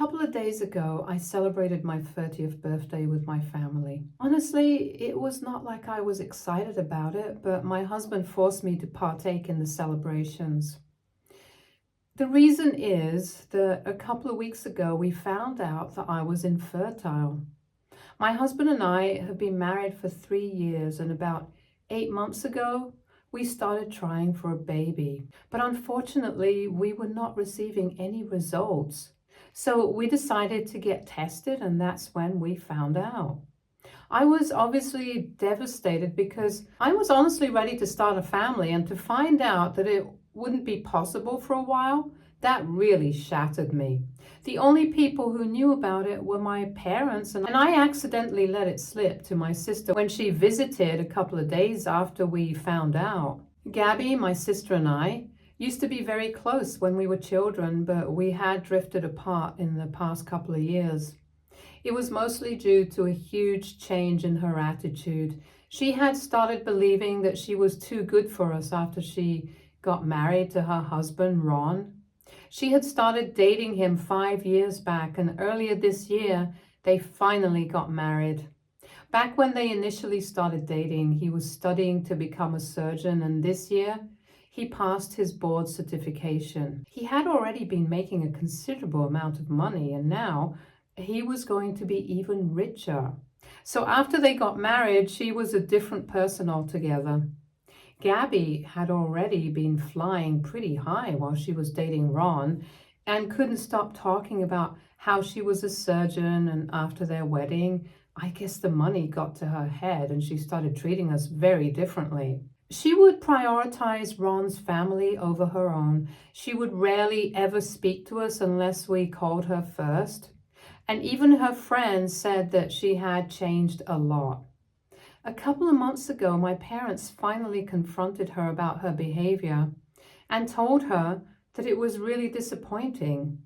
couple of days ago, I celebrated my 30th birthday with my family. Honestly, it was not like I was excited about it, but my husband forced me to partake in the celebrations. The reason is that a couple of weeks ago, we found out that I was infertile. My husband and I have been married for 3 years, and about 8 months ago, we started trying for a baby. But unfortunately, we were not receiving any results. So we decided to get tested, and that's when we found out. I was obviously devastated because I was honestly ready to start a family, and to find out that it wouldn't be possible for a while, that really shattered me. The only people who knew about it were my parents, and I accidentally let it slip to my sister when she visited a couple of days after we found out. Gabby, my sister, and I used to be very close when we were children, but we had drifted apart in the past couple of years. It was mostly due to a huge change in her attitude. She had started believing that she was too good for us after she got married to her husband, Ron. She had started dating him 5 years back, and earlier this year, they finally got married. Back when they initially started dating, he was studying to become a surgeon, and this year, he passed his board certification. He had already been making a considerable amount of money, and now he was going to be even richer. So after they got married, she was a different person altogether. Gabby had already been flying pretty high while she was dating Ron, and couldn't stop talking about how she was a surgeon, and after their wedding, I guess the money got to her head and she started treating us very differently. She would prioritize Ron's family over her own. She would rarely ever speak to us unless we called her first. And even her friends said that she had changed a lot. A couple of months ago, my parents finally confronted her about her behavior and told her that it was really disappointing.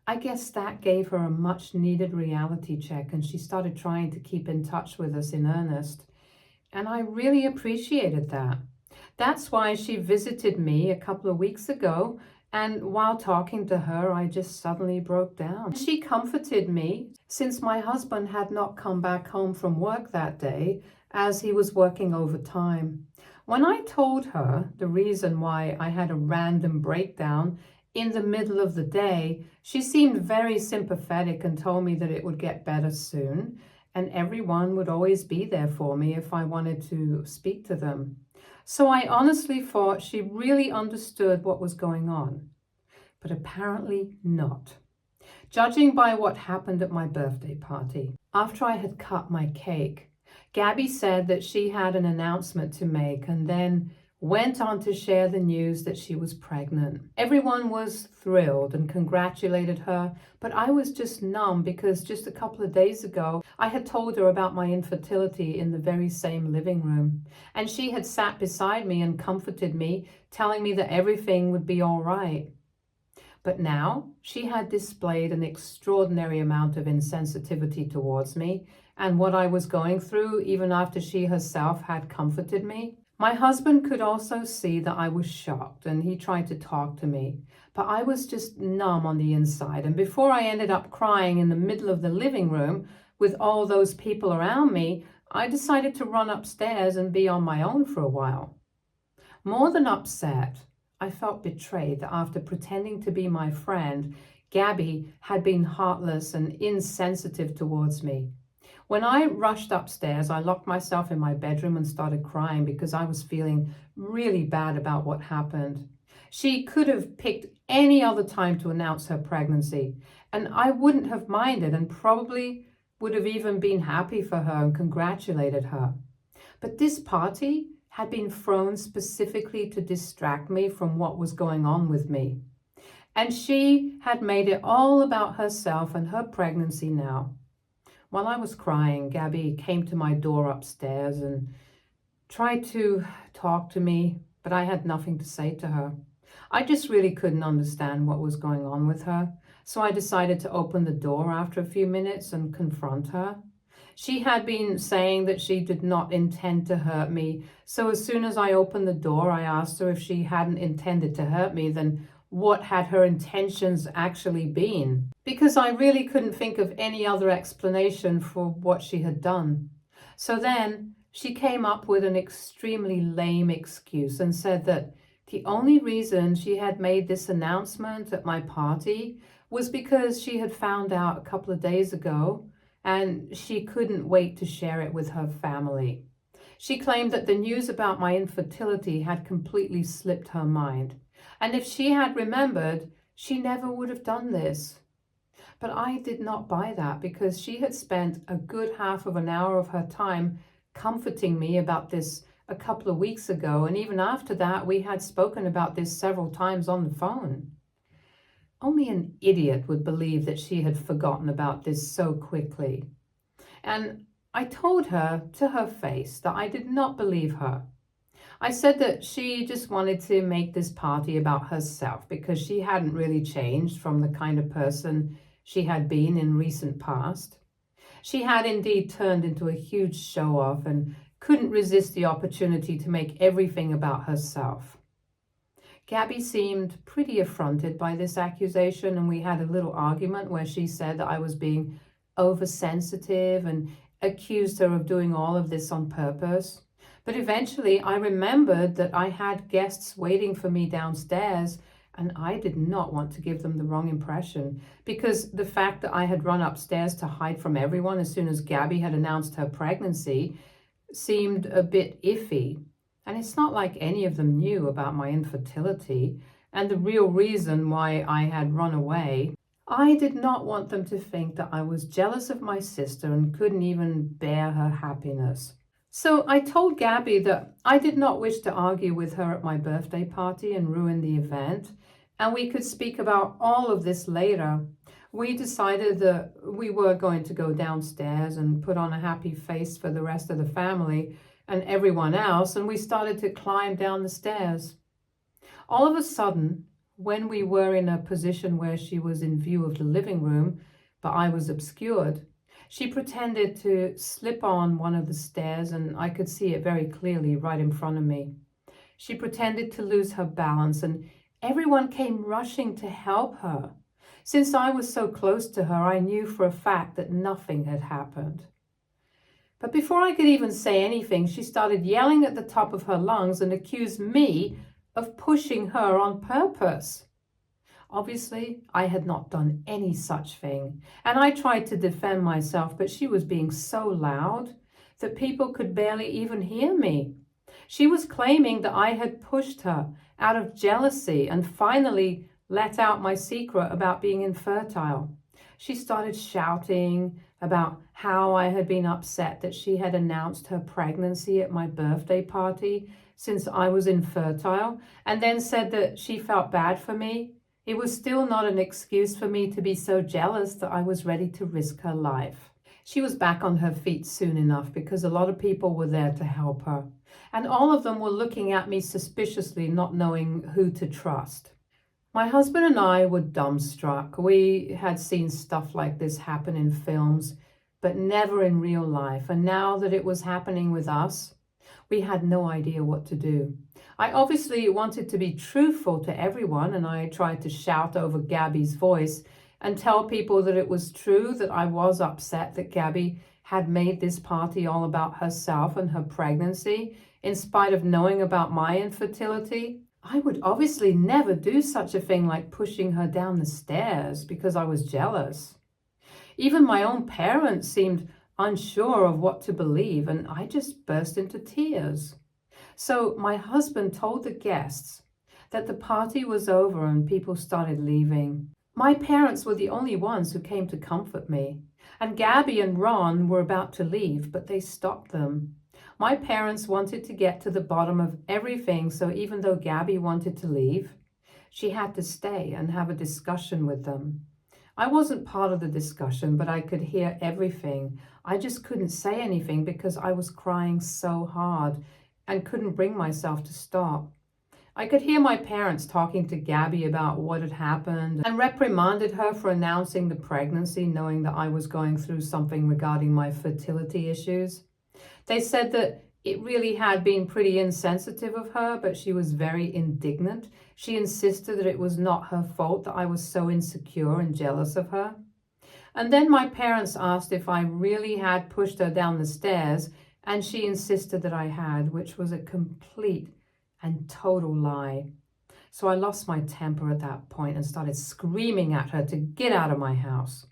I guess that gave her a much needed reality check, and she started trying to keep in touch with us in earnest. And I really appreciated that. That's why she visited me a couple of weeks ago, and while talking to her, I just suddenly broke down. She comforted me since my husband had not come back home from work that day, as he was working overtime. When I told her the reason why I had a random breakdown in the middle of the day, she seemed very sympathetic and told me that it would get better soon, and everyone would always be there for me if I wanted to speak to them. So I honestly thought she really understood what was going on, but apparently not. Judging by what happened at my birthday party, after I had cut my cake, Gabby said that she had an announcement to make, and then went on to share the news that she was pregnant. Everyone was thrilled and congratulated her, but I was just numb because just a couple of days ago, I had told her about my infertility in the very same living room. And she had sat beside me and comforted me, telling me that everything would be all right. But now she had displayed an extraordinary amount of insensitivity towards me and what I was going through, even after she herself had comforted me. My husband could also see that I was shocked, and he tried to talk to me, but I was just numb on the inside. And before I ended up crying in the middle of the living room with all those people around me, I decided to run upstairs and be on my own for a while. More than upset, I felt betrayed that after pretending to be my friend, Gabby had been heartless and insensitive towards me. When I rushed upstairs, I locked myself in my bedroom and started crying because I was feeling really bad about what happened. She could have picked any other time to announce her pregnancy, and I wouldn't have minded and probably would have even been happy for her and congratulated her. But this party had been thrown specifically to distract me from what was going on with me. And she had made it all about herself and her pregnancy now. While I was crying, Gabby came to my door upstairs and tried to talk to me, but I had nothing to say to her. I just really couldn't understand what was going on with her, so I decided to open the door after a few minutes and confront her. She had been saying that she did not intend to hurt me, so as soon as I opened the door, I asked her if she hadn't intended to hurt me, then what had her intentions actually been, because I really couldn't think of any other explanation for what she had done. So then she came up with an extremely lame excuse and said that the only reason she had made this announcement at my party was because she had found out a couple of days ago and she couldn't wait to share it with her family. She claimed that the news about my infertility had completely slipped her mind, and if she had remembered, she never would have done this. But I did not buy that, because she had spent a good half of an hour of her time comforting me about this a couple of weeks ago, and even after that we had spoken about this several times on the phone. Only an idiot would believe that she had forgotten about this so quickly. And I told her to her face that I did not believe her. I said that she just wanted to make this party about herself because she hadn't really changed from the kind of person she had been in recent past. She had indeed turned into a huge show-off and couldn't resist the opportunity to make everything about herself. Gabby seemed pretty affronted by this accusation, and we had a little argument where she said that I was being oversensitive and accused her of doing all of this on purpose. But eventually I remembered that I had guests waiting for me downstairs, and I did not want to give them the wrong impression, because the fact that I had run upstairs to hide from everyone as soon as Gabby had announced her pregnancy seemed a bit iffy. And it's not like any of them knew about my infertility and the real reason why I had run away. I did not want them to think that I was jealous of my sister and couldn't even bear her happiness. So I told Gabby that I did not wish to argue with her at my birthday party and ruin the event, and we could speak about all of this later. We decided that we were going to go downstairs and put on a happy face for the rest of the family and everyone else, and we started to climb down the stairs. All of a sudden, when we were in a position where she was in view of the living room, but I was obscured, she pretended to slip on one of the stairs, and I could see it very clearly right in front of me. She pretended to lose her balance, and everyone came rushing to help her. Since I was so close to her, I knew for a fact that nothing had happened. But before I could even say anything, she started yelling at the top of her lungs and accused me of pushing her on purpose. Obviously, I had not done any such thing, and I tried to defend myself, but she was being so loud that people could barely even hear me. She was claiming that I had pushed her out of jealousy and finally let out my secret about being infertile. She started shouting about how I had been upset that she had announced her pregnancy at my birthday party since I was infertile, and then said that she felt bad for me. It was still not an excuse for me to be so jealous that I was ready to risk her life. She was back on her feet soon enough because a lot of people were there to help her, and all of them were looking at me suspiciously, not knowing who to trust. My husband and I were dumbstruck. We had seen stuff like this happen in films, but never in real life. And now that it was happening with us, we had no idea what to do. I obviously wanted to be truthful to everyone, and I tried to shout over Gabby's voice and tell people that it was true, that I was upset that Gabby had made this party all about herself and her pregnancy, in spite of knowing about my infertility. I would obviously never do such a thing like pushing her down the stairs because I was jealous. Even my own parents seemed unsure of what to believe, and I just burst into tears. So my husband told the guests that the party was over and people started leaving. My parents were the only ones who came to comfort me, and Gabby and Ron were about to leave, but they stopped them. My parents wanted to get to the bottom of everything, so even though Gabby wanted to leave, she had to stay and have a discussion with them. I wasn't part of the discussion, but I could hear everything. I just couldn't say anything because I was crying so hard and couldn't bring myself to stop. I could hear my parents talking to Gabby about what had happened and reprimanded her for announcing the pregnancy, knowing that I was going through something regarding my fertility issues. They said that It really had been pretty insensitive of her, but she was very indignant. She insisted that it was not her fault that I was so insecure and jealous of her. And then my parents asked if I really had pushed her down the stairs, and she insisted that I had, which was a complete and total lie. So I lost my temper at that point and started screaming at her to get out of my house.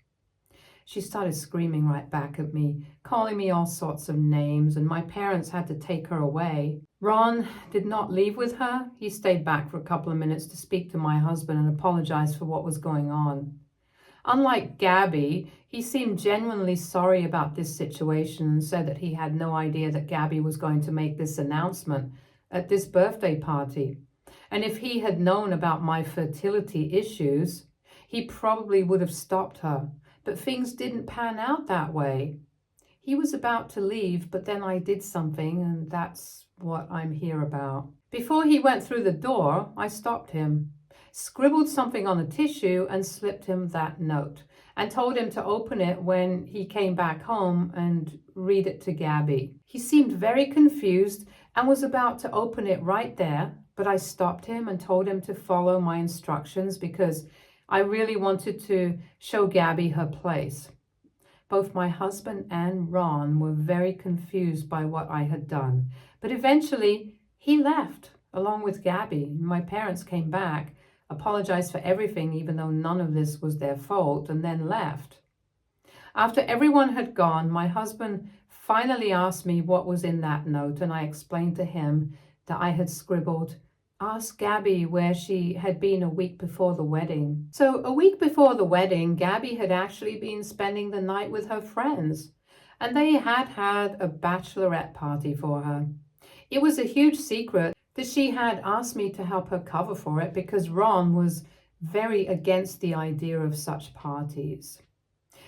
She started screaming right back at me, calling me all sorts of names, and my parents had to take her away. Ron did not leave with her. He stayed back for a couple of minutes to speak to my husband and apologize for what was going on. Unlike Gabby, he seemed genuinely sorry about this situation and said that he had no idea that Gabby was going to make this announcement at this birthday party. And if he had known about my fertility issues, he probably would have stopped her. But things didn't pan out that way. He was about to leave, but then I did something, and that's what I'm here about. Before he went through the door, I stopped him, scribbled something on a tissue, and slipped him that note, and told him to open it when he came back home and read it to Gabby. He seemed very confused and was about to open it right there, but I stopped him and told him to follow my instructions because I really wanted to show Gabby her place. Both my husband and Ron were very confused by what I had done, but eventually he left along with Gabby. My parents came back, apologized for everything, even though none of this was their fault, and then left. After everyone had gone, my husband finally asked me what was in that note, and I explained to him that I had scribbled, "Ask Gabby where she had been a week before the wedding." So a week before the wedding, Gabby had actually been spending the night with her friends, and they had had a bachelorette party for her. It was a huge secret that she had asked me to help her cover for it because Ron was very against the idea of such parties.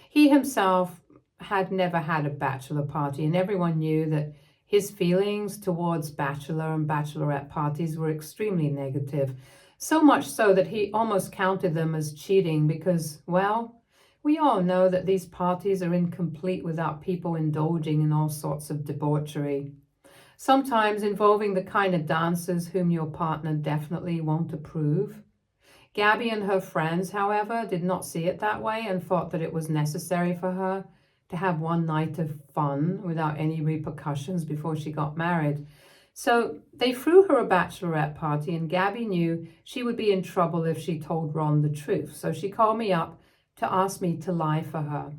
He himself had never had a bachelor party, and everyone knew that his feelings towards bachelor and bachelorette parties were extremely negative, so much so that he almost counted them as cheating because, well, we all know that these parties are incomplete without people indulging in all sorts of debauchery, sometimes involving the kind of dancers whom your partner definitely won't approve. Gabby and her friends, however, did not see it that way and thought that it was necessary for her to have one night of fun without any repercussions before she got married. So they threw her a bachelorette party, and Gabby knew she would be in trouble if she told Ron the truth. So she called me up to ask me to lie for her.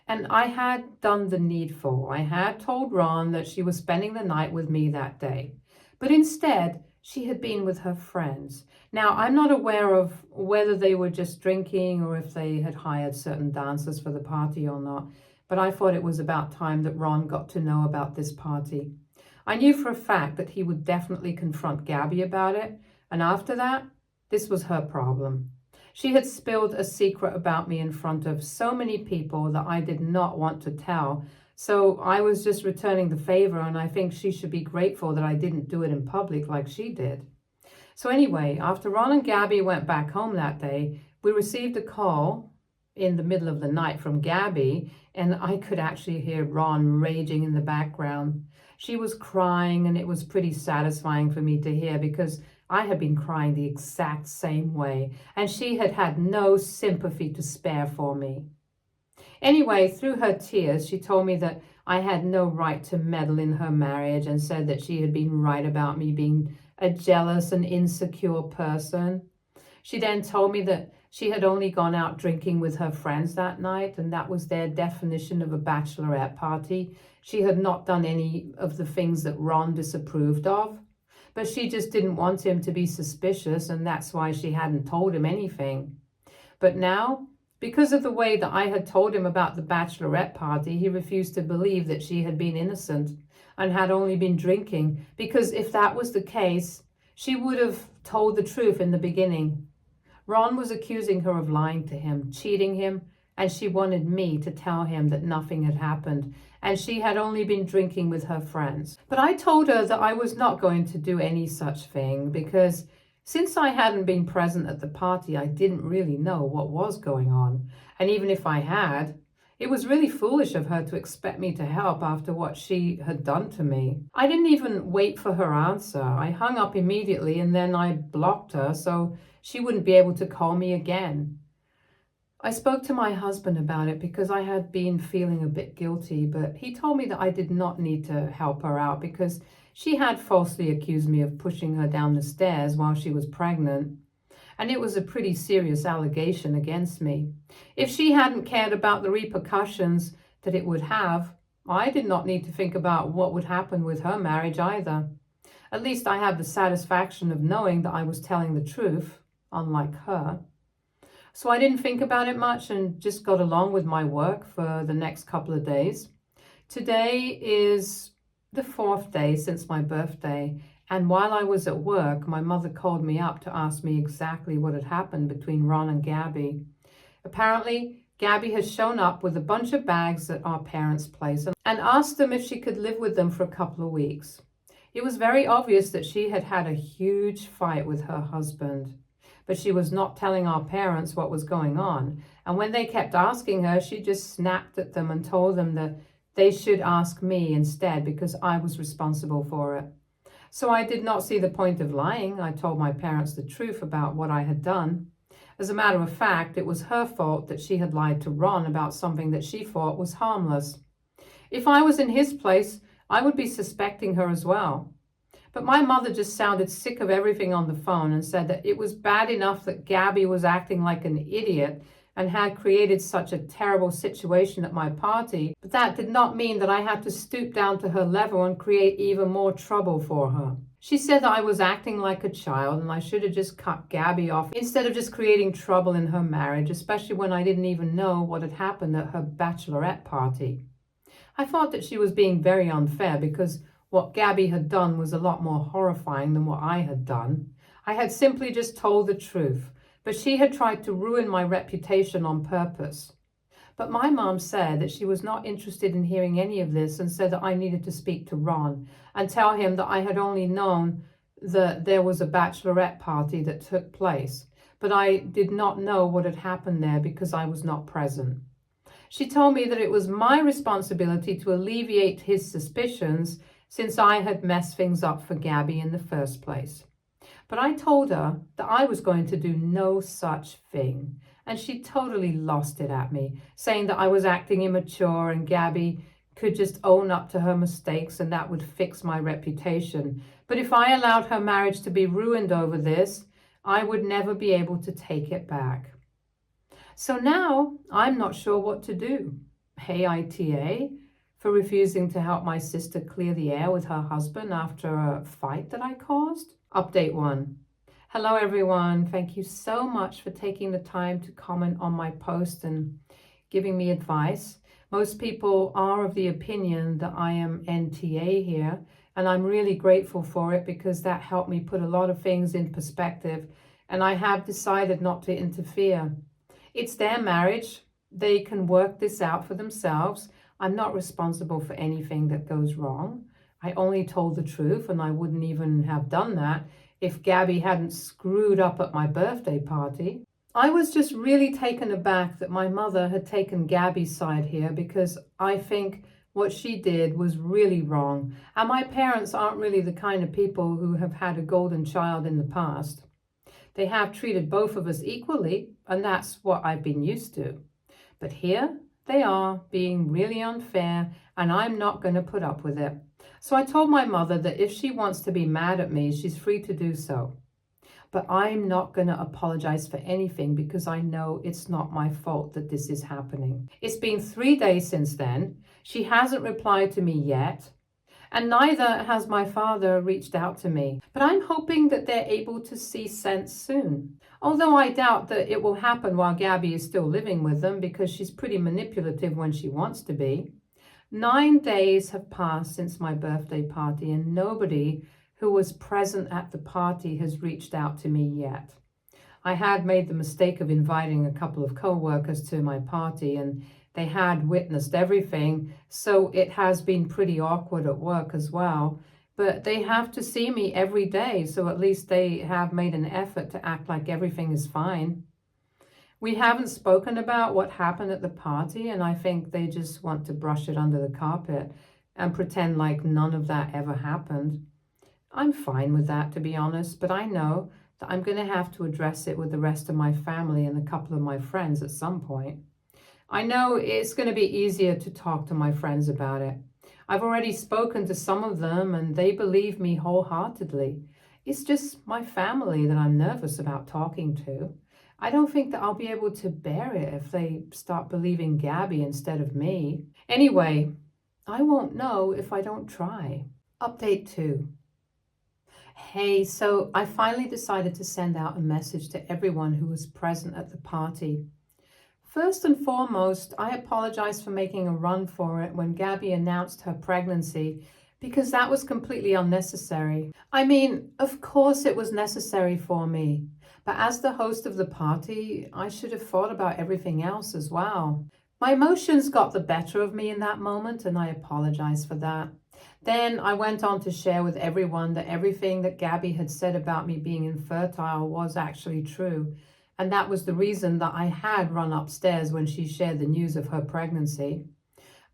And I had done the needful. I had told Ron that she was spending the night with me that day. But instead, she had been with her friends. Now, I'm not aware of whether they were just drinking or if they had hired certain dancers for the party or not, but I thought it was about time that Ron got to know about this party. I knew for a fact that he would definitely confront Gabby about it, and after that, this was her problem. She had spilled a secret about me in front of so many people that I did not want to tell, so I was just returning the favor, and I think she should be grateful that I didn't do it in public like she did. So anyway, after Ron and Gabby went back home that day, we received a call in the middle of the night from Gabby, and I could actually hear Ron raging in the background. She was crying, and it was pretty satisfying for me to hear because I had been crying the exact same way, and she had had no sympathy to spare for me. Anyway, through her tears, she told me that I had no right to meddle in her marriage and said that she had been right about me being a jealous and insecure person. She then told me that she had only gone out drinking with her friends that night, and that was their definition of a bachelorette party. She had not done any of the things that Ron disapproved of, but she just didn't want him to be suspicious, and that's why she hadn't told him anything. But now, because of the way that I had told him about the bachelorette party, he refused to believe that she had been innocent and had only been drinking, because if that was the case, she would have told the truth in the beginning. Ron was accusing her of lying to him, cheating him, and she wanted me to tell him that nothing had happened and she had only been drinking with her friends. But I told her that I was not going to do any such thing because since I hadn't been present at the party, I didn't really know what was going on. And even if I had, It was really foolish of her to expect me to help after what she had done to me. I didn't even wait for her answer. I hung up immediately and then I blocked her so she wouldn't be able to call me again. I spoke to my husband about it because I had been feeling a bit guilty, but he told me that I did not need to help her out because she had falsely accused me of pushing her down the stairs while she was pregnant. And it was a pretty serious allegation against me. If she hadn't cared about the repercussions that it would have, I did not need to think about what would happen with her marriage either. At least I had the satisfaction of knowing that I was telling the truth, unlike her. So I didn't think about it much and just got along with my work for the next couple of days. Today is the 4th day since my birthday, and while I was at work, my mother called me up to ask me exactly what had happened between Ron and Gabby. Apparently, Gabby has shown up with a bunch of bags at our parents' place and asked them if she could live with them for a couple of weeks. It was very obvious that she had had a huge fight with her husband, but she was not telling our parents what was going on. And when they kept asking her, she just snapped at them and told them that they should ask me instead because I was responsible for it. So I did not see the point of lying. I told my parents the truth about what I had done. As a matter of fact, it was her fault that she had lied to Ron about something that she thought was harmless. If I was in his place, I would be suspecting her as well. But my mother just sounded sick of everything on the phone and said that it was bad enough that Gabby was acting like an idiot and had created such a terrible situation at my party, but that did not mean that I had to stoop down to her level and create even more trouble for her. She said that I was acting like a child and I should have just cut Gabby off instead of just creating trouble in her marriage, especially when I didn't even know what had happened at her bachelorette party. I thought that she was being very unfair because what Gabby had done was a lot more horrifying than what I had done. I had simply just told the truth, but she had tried to ruin my reputation on purpose. But my mom said that she was not interested in hearing any of this and said that I needed to speak to Ron and tell him that I had only known that there was a bachelorette party that took place, but I did not know what had happened there because I was not present. She told me that it was my responsibility to alleviate his suspicions since I had messed things up for Gabby in the first place. But I told her that I was going to do no such thing, and she totally lost it at me, saying that I was acting immature and Gabby could just own up to her mistakes and that would fix my reputation. But if I allowed her marriage to be ruined over this, I would never be able to take it back. So now I'm not sure what to do. AITA for refusing to help my sister clear the air with her husband after a fight that I caused. Update 1. Hello everyone. Thank you so much for taking the time to comment on my post and giving me advice. Most people are of the opinion that I am NTA here, and I'm really grateful for it because that helped me put a lot of things in perspective, and I have decided not to interfere. It's their marriage. They can work this out for themselves. I'm not responsible for anything that goes wrong. I only told the truth, and I wouldn't even have done that if Gabby hadn't screwed up at my birthday party. I was just really taken aback that my mother had taken Gabby's side here because I think what she did was really wrong. And my parents aren't really the kind of people who have had a golden child in the past. They have treated both of us equally, and that's what I've been used to. But here they are being really unfair, and I'm not going to put up with it. So I told my mother that if she wants to be mad at me, she's free to do so. But I'm not going to apologize for anything because I know it's not my fault that this is happening. It's been 3 days since then. She hasn't replied to me yet, and neither has my father reached out to me. But I'm hoping that they're able to see sense soon. Although I doubt that it will happen while Gabby is still living with them because she's pretty manipulative when she wants to be. 9 days have passed since my birthday party and nobody who was present at the party has reached out to me yet. I had made the mistake of inviting a couple of co-workers to my party and they had witnessed everything, so it has been pretty awkward at work as well. But they have to see me every day, so at least they have made an effort to act like everything is fine. We haven't spoken about what happened at the party, and I think they just want to brush it under the carpet and pretend like none of that ever happened. I'm fine with that, to be honest, but I know that I'm going to have to address it with the rest of my family and a couple of my friends at some point. I know it's going to be easier to talk to my friends about it. I've already spoken to some of them and they believe me wholeheartedly. It's just my family that I'm nervous about talking to. I don't think that I'll be able to bear it if they start believing Gabby instead of me. Anyway, I won't know if I don't try. Update 2. Hey, so I finally decided to send out a message to everyone who was present at the party. First and foremost, I apologize for making a run for it when Gabby announced her pregnancy because that was completely unnecessary. I mean, of course it was necessary for me, but as the host of the party, I should have thought about everything else as well. My emotions got the better of me in that moment, and I apologize for that. Then I went on to share with everyone that everything that Gabby had said about me being infertile was actually true. And that was the reason that I had run upstairs when she shared the news of her pregnancy.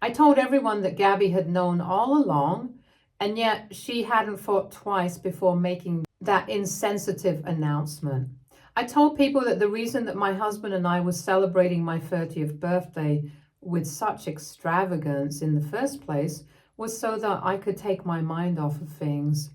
I told everyone that Gabby had known all along, and yet she hadn't thought twice before making that insensitive announcement. I told people that the reason that my husband and I were celebrating my 30th birthday with such extravagance in the first place was so that I could take my mind off of things.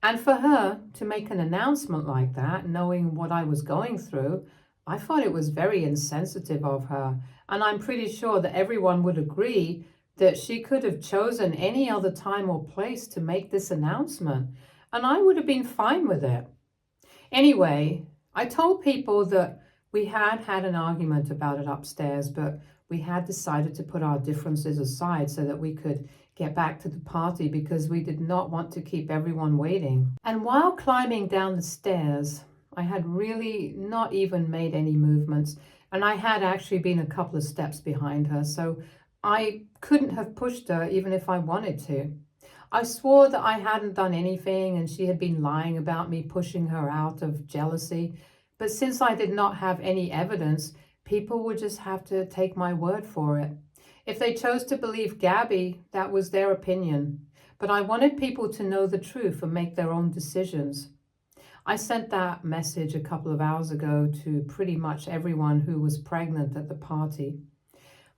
And for her to make an announcement like that, knowing what I was going through, I thought it was very insensitive of her. And I'm pretty sure that everyone would agree that she could have chosen any other time or place to make this announcement, and I would have been fine with it. Anyway, I told people that we had had an argument about it upstairs, but we had decided to put our differences aside so that we could get back to the party because we did not want to keep everyone waiting. And while climbing down the stairs, I had really not even made any movements, and I had actually been a couple of steps behind her, so I couldn't have pushed her even if I wanted to. I swore that I hadn't done anything and she had been lying about me pushing her out of jealousy, but since I did not have any evidence, people would just have to take my word for it. If they chose to believe Gabby, that was their opinion. But I wanted people to know the truth and make their own decisions. I sent that message a couple of hours ago to pretty much everyone who was pregnant at the party.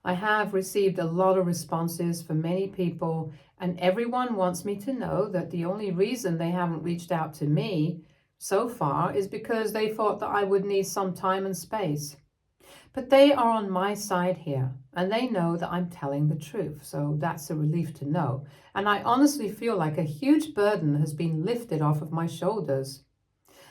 I have received a lot of responses from many people, and everyone wants me to know that the only reason they haven't reached out to me so far is because they thought that I would need some time and space. But they are on my side here, and they know that I'm telling the truth, so that's a relief to know. And I honestly feel like a huge burden has been lifted off of my shoulders.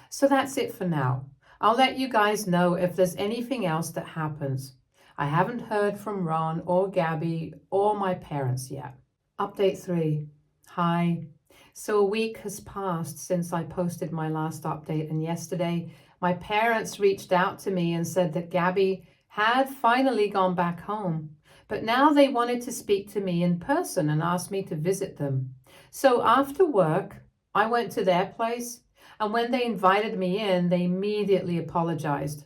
So that's it for now. I'll let you guys know if there's anything else that happens. I haven't heard from Ron or Gabby or my parents yet. Update 3. Hi. So a week has passed since I posted my last update, and yesterday my parents reached out to me and said that Gabby had finally gone back home, but now they wanted to speak to me in person and asked me to visit them. So after work, I went to their place, and when they invited me in, they immediately apologized.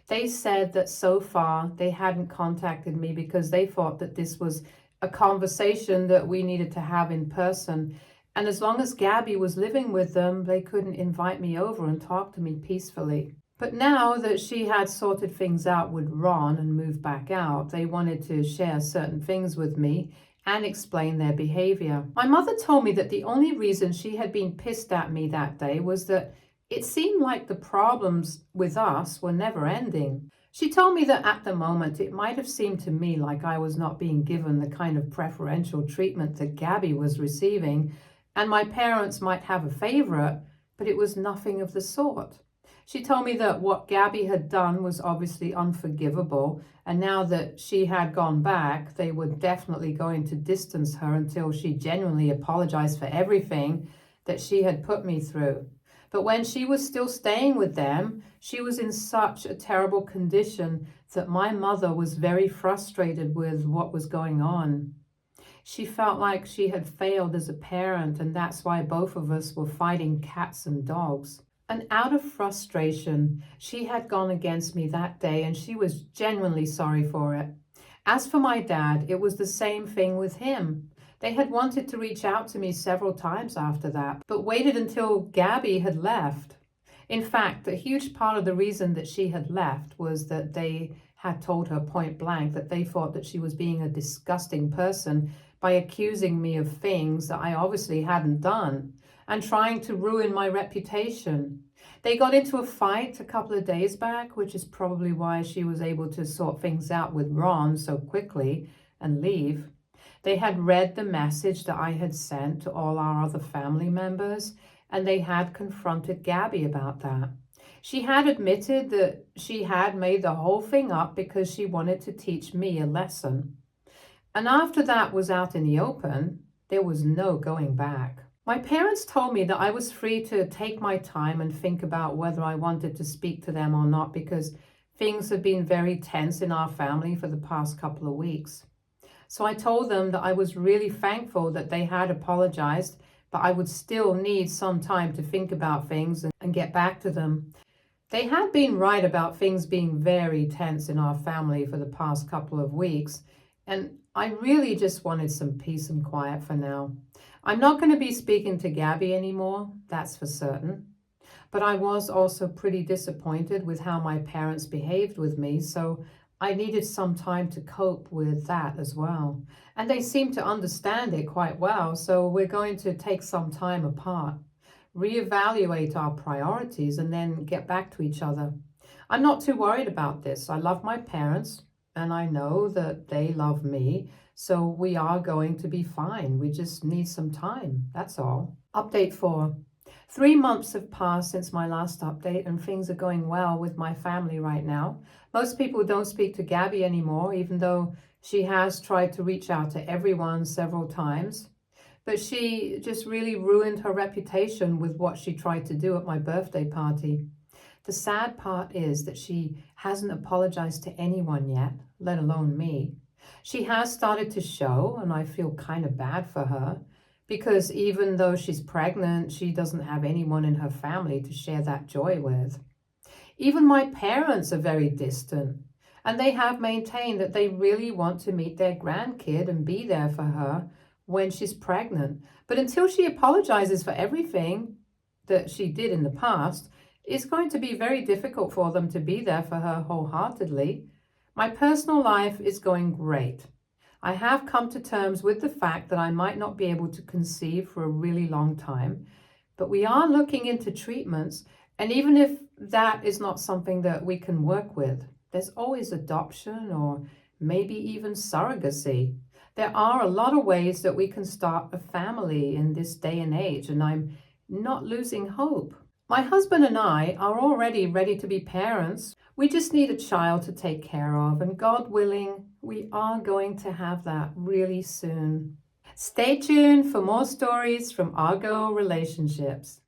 They said that so far they hadn't contacted me because they thought that this was a conversation that we needed to have in person. And as long as Gabby was living with them, they couldn't invite me over and talk to me peacefully. But now that she had sorted things out with Ron and moved back out, they wanted to share certain things with me and explain their behavior. My mother told me that the only reason she had been pissed at me that day was that it seemed like the problems with us were never ending. She told me that at the moment it might have seemed to me like I was not being given the kind of preferential treatment that Gabby was receiving, and my parents might have a favorite, but it was nothing of the sort. She told me that what Gabby had done was obviously unforgivable, and now that she had gone back, they were definitely going to distance her until she genuinely apologized for everything that she had put me through. But when she was still staying with them, she was in such a terrible condition that my mother was very frustrated with what was going on. She felt like she had failed as a parent, and that's why both of us were fighting cats and dogs. And out of frustration, she had gone against me that day and she was genuinely sorry for it. As for my dad, it was the same thing with him. They had wanted to reach out to me several times after that, but waited until Gabby had left. In fact, a huge part of the reason that she had left was that they had told her point blank that they thought that she was being a disgusting person by accusing me of things that I obviously hadn't done and trying to ruin my reputation. They got into a fight a couple of days back, which is probably why she was able to sort things out with Ron so quickly and leave. They had read the message that I had sent to all our other family members, and they had confronted Gabby about that. She had admitted that she had made the whole thing up because she wanted to teach me a lesson. And after that was out in the open, there was no going back. My parents told me that I was free to take my time and think about whether I wanted to speak to them or not because things had been very tense in our family for the past couple of weeks. So I told them that I was really thankful that they had apologized, but I would still need some time to think about things and get back to them. They had been right about things being very tense in our family for the past couple of weeks, and I really just wanted some peace and quiet for now. I'm not going to be speaking to Gabby anymore, that's for certain. But I was also pretty disappointed with how my parents behaved with me, so I needed some time to cope with that as well. And they seem to understand it quite well, so we're going to take some time apart, reevaluate our priorities, and then get back to each other. I'm not too worried about this. I love my parents, and I know that they love me, so we are going to be fine. We just need some time, that's all. Update 4. 3 months have passed since my last update, and things are going well with my family right now. Most people don't speak to Gabby anymore, even though she has tried to reach out to everyone several times. But she just really ruined her reputation with what she tried to do at my birthday party. The sad part is that she hasn't apologized to anyone yet, let alone me. She has started to show, and I feel kind of bad for her, because even though she's pregnant, she doesn't have anyone in her family to share that joy with. Even my parents are very distant, and they have maintained that they really want to meet their grandkid and be there for her when she's pregnant. But until she apologizes for everything that she did in the past, it's going to be very difficult for them to be there for her wholeheartedly. My personal life is going great. I have come to terms with the fact that I might not be able to conceive for a really long time, but we are looking into treatments, and even if that is not something that we can work with, there's always adoption or maybe even surrogacy. There are a lot of ways that we can start a family in this day and age, and I'm not losing hope. My husband and I are already ready to be parents. We just need a child to take care of, and God willing, we are going to have that really soon. Stay tuned for more stories from Argo Relationships.